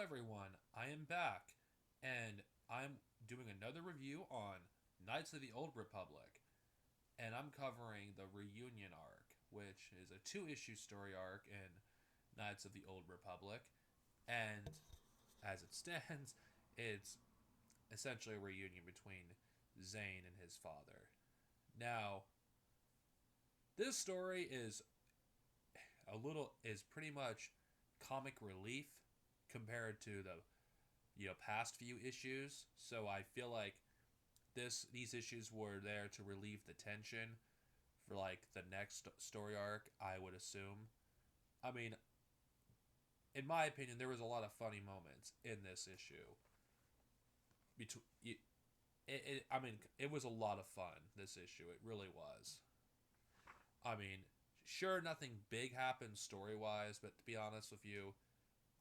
everyone, I am back, and I'm doing another review on Knights of the Old Republic, and I'm covering the Reunion arc, which is a two-issue story arc in Knights of the Old Republic, and as it stands, it's essentially a reunion between Zane and his father. Now, this story is pretty much comic relief compared to the past few issues. So I feel like these issues were there to relieve the tension for like the next story arc. I would assume. I mean, in my opinion, there was a lot of funny moments in this issue. Between I mean, it was a lot of fun. This issue, it really was. I mean, sure, nothing big happened story wise, but to be honest with you,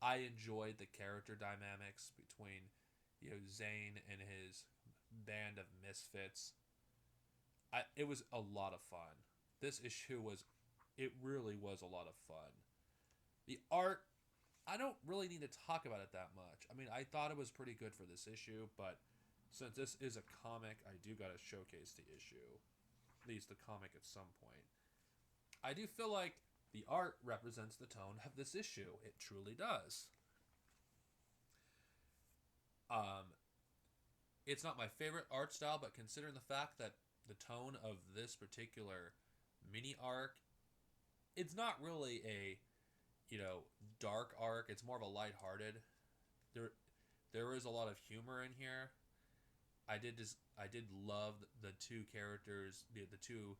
I enjoyed the character dynamics between Zane and his band of misfits. It was a lot of fun. This issue was it really was a lot of fun. The art, I don't really need to talk about it that much. I mean, I thought it was pretty good for this issue, but since this is a comic, I do got to showcase the issue, at least the comic at some point. I do feel like the art represents the tone of this issue. It truly does. Um, it's not my favorite art style, but considering the fact that the tone of this particular mini arc, it's not really a dark arc. It's more of a lighthearted. There, there is a lot of humor in here. I did love the two characters, the two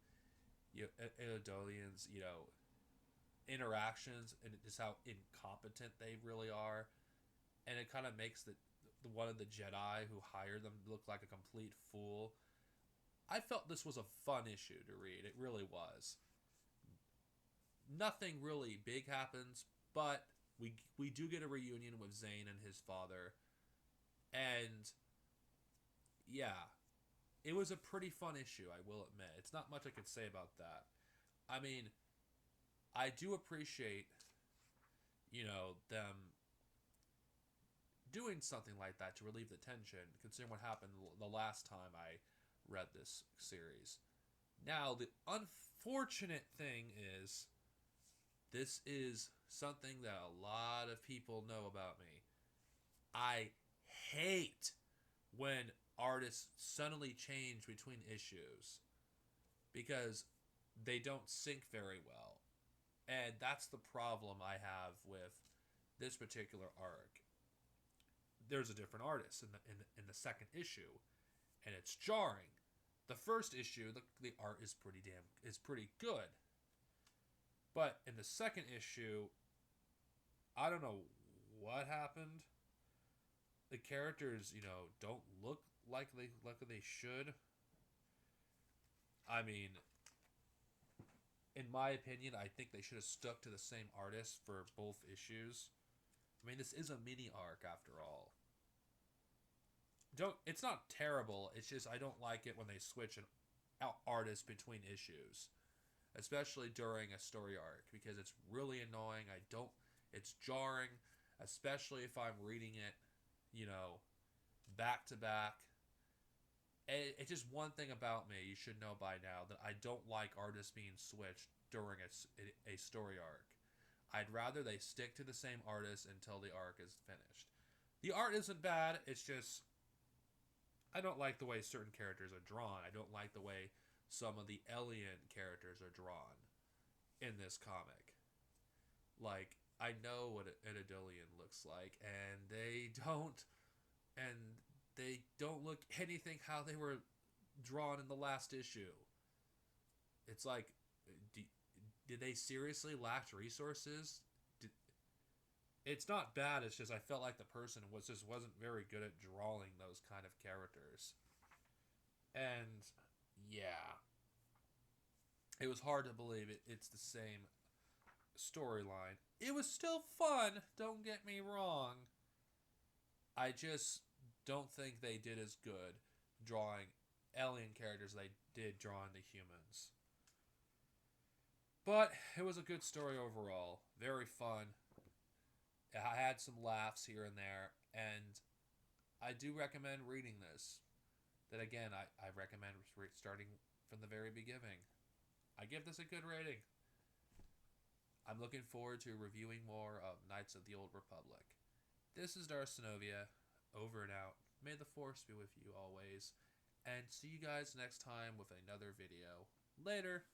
Elidolians, interactions and just how incompetent they really are, and it kind of makes the one of the Jedi who hired them look like a complete fool. I felt this was a fun issue to read. It really was. Nothing really big happens, but we do get a reunion with Zane and his father, and yeah, it was a pretty fun issue. I will admit, it's not much I could say about that. I mean, I do appreciate them doing something like that to relieve the tension, considering what happened the last time I read this series. Now, the unfortunate thing is, this is something that a lot of people know about me. I hate when artists suddenly change between issues because they don't sync very well. And that's the problem I have with this particular arc. There's a different artist in the second issue, and it's jarring. The first issue, the art is pretty good, but in the second issue, I don't know what happened. The characters, don't look like they should. I mean, in my opinion, I think they should have stuck to the same artist for both issues. I mean, this is a mini arc after all. Don't It's not terrible. It's just I don't like it when they switch an artist between issues, especially during a story arc, because it's really annoying. I don't. It's jarring, especially if I'm reading it, you know, back to back. It's just one thing about me you should know by now that I don't like artists being switched during a story arc. I'd rather they stick to the same artist until the arc is finished. The art isn't bad. It's just I don't like the way certain characters are drawn. I don't like the way some of the alien characters are drawn in this comic. Like, I know what an Adilian looks like, and they don't look anything how they were drawn in the last issue. It's like, do, did they seriously lack resources? Did, it's not bad. It's just I felt like the person wasn't very good at drawing those kind of characters, and yeah, it was hard to believe it's the same storyline. It was still fun, don't get me wrong. I just don't think they did as good drawing alien characters as they did drawing the humans. But it was a good story overall. Very fun. I had some laughs here and there, and I do recommend reading this. Then again, I recommend starting from the very beginning. I give this a good rating. I'm looking forward to reviewing more of Knights of the Old Republic. This is Darcinovia, over and out. May the Force be with you always, and see you guys next time with another video. Later!